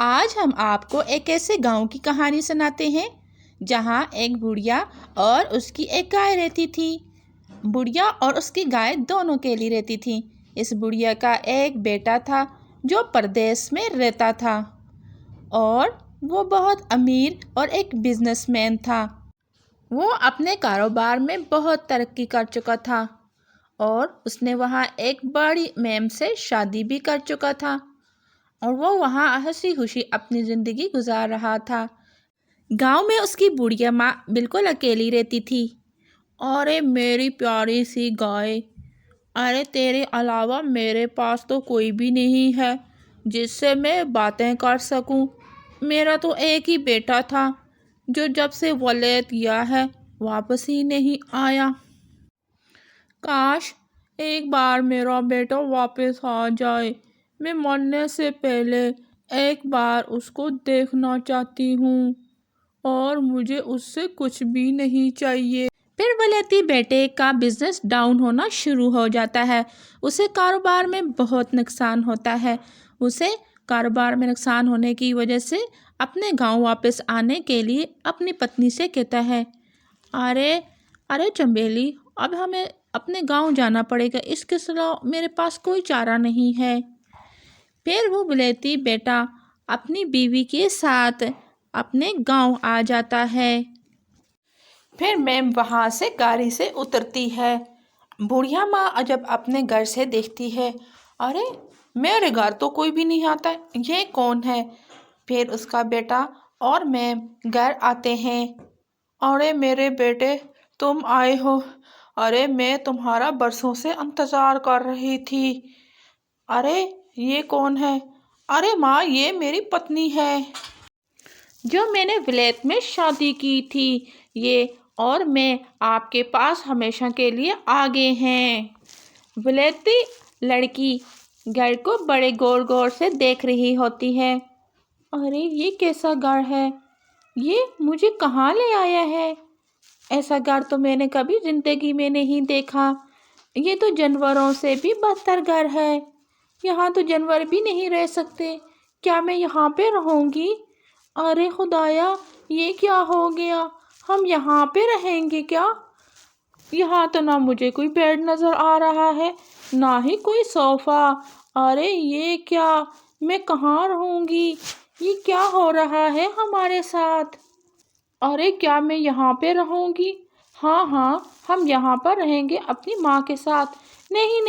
آج ہم آپ کو ایک ایسے گاؤں کی کہانی سناتے ہیں جہاں ایک بڑھیا اور اس کی ایک گائے رہتی تھی۔ بڑھیا اور اس کی گائے دونوں اکیلی رہتی تھی۔ اس بڑھیا کا ایک بیٹا تھا جو پردیس میں رہتا تھا اور وہ بہت امیر اور ایک بزنس مین تھا۔ وہ اپنے کاروبار میں بہت ترقی کر چکا تھا اور اس نے وہاں ایک بڑی میم سے شادی بھی کر چکا تھا اور وہ وہاں ہنسی خوشی اپنی زندگی گزار رہا تھا۔ گاؤں میں اس کی بڑھیا ماں بالکل اکیلی رہتی تھی۔ ارے میری پیاری سی گائے، ارے تیرے علاوہ میرے پاس تو کوئی بھی نہیں ہے جس سے میں باتیں کر سکوں۔ میرا تو ایک ہی بیٹا تھا جو جب سے ولادت کیا ہے واپس ہی نہیں آیا۔ کاش ایک بار میرا بیٹا واپس آ جائے۔ میں مرنے سے پہلے ایک بار اس کو دیکھنا چاہتی ہوں اور مجھے اس سے کچھ بھی نہیں چاہیے۔ پھر ولادتی بیٹے کا بزنس ڈاؤن ہونا شروع ہو جاتا ہے۔ اسے کاروبار میں بہت نقصان ہوتا ہے۔ اسے کاروبار میں نقصان ہونے کی وجہ سے اپنے گاؤں واپس آنے کے لیے اپنی پتنی سے کہتا ہے، ارے چنبیلی، اب ہمیں اپنے گاؤں جانا پڑے گا، اس کے سوا میرے پاس کوئی چارہ نہیں ہے۔ پھر وہ ولادتی بیٹا اپنی بیوی کے ساتھ اپنے گاؤں آ جاتا ہے۔ پھر میم وہاں سے گاڑی سے اترتی ہے۔ بڑھیا ماں جب اپنے گھر سے دیکھتی ہے، ارے میرے گھر تو کوئی بھی نہیں آتا، یہ کون ہے؟ پھر اس کا بیٹا اور میم گھر آتے ہیں۔ ارے میرے بیٹے، تم آئے ہو، ارے میں تمہارا برسوں سے انتظار کر رہی تھی۔ ارے یہ کون ہے؟ ارے ماں، یہ میری پتنی ہے جو میں نے ولادت میں شادی کی تھی، یہ اور میں آپ کے پاس ہمیشہ کے لیے آ گئے ہیں۔ ولادتی لڑکی گھر کو بڑے غور سے دیکھ رہی ہوتی ہے۔ ارے یہ کیسا گھر ہے؟ یہ مجھے کہاں لے آیا ہے؟ ایسا گھر تو میں نے کبھی زندگی میں نہیں دیکھا۔ یہ تو جانوروں سے بھی بدتر گھر ہے۔ یہاں تو جانور بھی نہیں رہ سکتے۔ کیا میں یہاں پہ رہوں گی؟ ارے خدایا، یہ کیا ہو گیا؟ ہم یہاں پہ رہیں گے کیا؟ یہاں تو نہ مجھے کوئی بیڈ نظر آ رہا ہے، نہ ہی کوئی صوفہ۔ ارے یہ کیا؟ میں کہاں رہوں گی؟ یہ کیا ہو رہا ہے ہمارے ساتھ؟ ارے کیا میں یہاں پہ رہوں گی؟ ہاں، ہم یہاں پر رہیں گے اپنی ماں کے ساتھ۔ نہیں،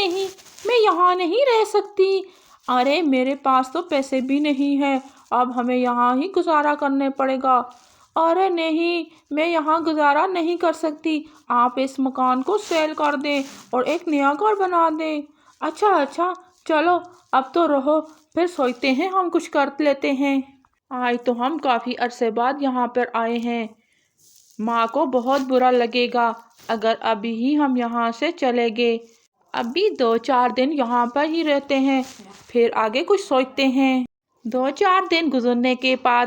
میں یہاں نہیں رہ سکتی۔ ارے میرے پاس تو پیسے بھی نہیں ہیں، اب ہمیں یہاں ہی گزارا کرنے پڑے گا۔ ارے نہیں، میں یہاں گزارا نہیں کر سکتی، آپ اس مکان کو سیل کر دیں اور ایک نیا گھر بنا دیں۔ اچھا، چلو اب تو رہو، پھر سوچتے ہیں، ہم کچھ کر لیتے ہیں۔ آج تو ہم کافی عرصے بعد یہاں پر آئے ہیں، ماں کو بہت برا لگے گا اگر ابھی ہی ہم یہاں سے چلے گئے۔ ابھی 2-4 دن یہاں پر ہی رہتے ہیں، پھر آگے کچھ سوچتے ہیں۔ 2-4 دن گزرنے کے بعد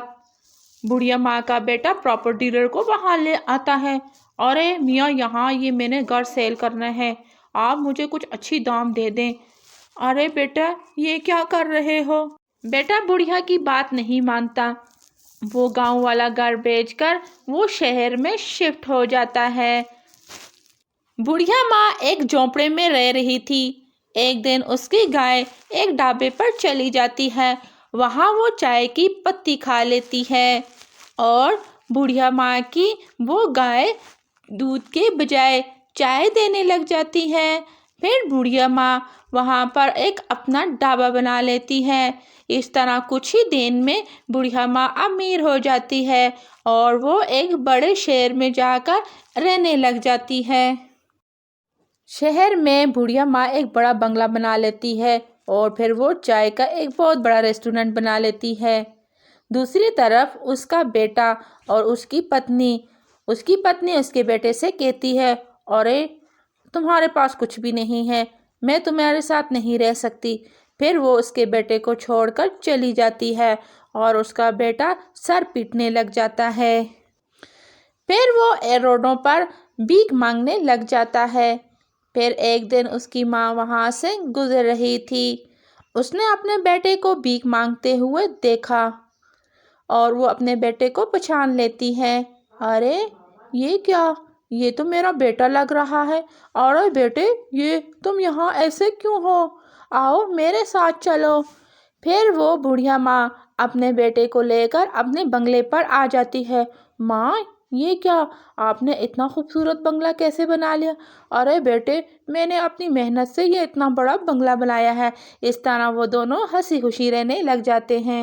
بڑھیا ماں کا بیٹا پراپرٹی ڈیلر کو وہاں لے آتا ہے۔ ارے میاں، یہاں یہ میں نے گھر سیل کرنا ہے، آپ مجھے کچھ اچھی دام دے دیں۔ ارے بیٹا، یہ کیا کر رہے ہو؟ بیٹا بڑھیا کی بات نہیں مانتا۔ وہ گاؤں والا گھر بیچ کر وہ شہر میں شفٹ ہو جاتا ہے۔ بڑھیا ماں ایک جھونپڑے میں رہ رہی تھی۔ ایک دن اس کی گائے ایک ڈھابے پر چلی جاتی ہے۔ وہاں وہ چائے کی پتی کھا لیتی ہے اور بڑھیا ماں کی وہ گائے دودھ کے بجائے چائے دینے لگ جاتی ہے۔ پھر بڑھیا ماں وہاں پر ایک اپنا ڈھابا بنا لیتی ہے۔ اس طرح کچھ ہی دن میں بڑھیا ماں امیر ہو جاتی ہے اور وہ ایک بڑے شہر میں جا کر رہنے لگ جاتی ہے۔ شہر میں بڑھیا ماں ایک بڑا بنگلہ بنا لیتی ہے اور پھر وہ چائے کا ایک بہت بڑا ریسٹورنٹ بنا لیتی ہے۔ دوسری طرف اس کا بیٹا اور اس کی پتنی اس کے بیٹے سے کہتی ہے، ارے تمہارے پاس کچھ بھی نہیں ہے، میں تمہارے ساتھ نہیں رہ سکتی۔ پھر وہ اس کے بیٹے کو چھوڑ کر چلی جاتی ہے اور اس کا بیٹا سر پیٹنے لگ جاتا ہے۔ پھر وہ روڈوں پر بھیک مانگنے لگ جاتا ہے۔ پھر ایک دن اس کی ماں وہاں سے گزر رہی تھی۔ اس نے اپنے بیٹے کو بھیک مانگتے ہوئے دیکھا۔ اور وہ اپنے بیٹے کو پہچان لیتی ہے۔ ارے یہ کیا، یہ تو میرا بیٹا لگ رہا ہے۔ ارے بیٹے، یہ تم یہاں ایسے کیوں ہو؟ آؤ میرے ساتھ چلو۔ پھر وہ بوڑھیا ماں اپنے بیٹے کو لے کر اپنے بنگلے پر آ جاتی ہے۔ ماں، یہ کیا، آپ نے اتنا خوبصورت بنگلہ کیسے بنا لیا؟ ارے بیٹے، میں نے اپنی محنت سے یہ اتنا بڑا بنگلہ بنایا ہے۔ اس طرح وہ دونوں ہنسی خوشی رہنے لگ جاتے ہیں۔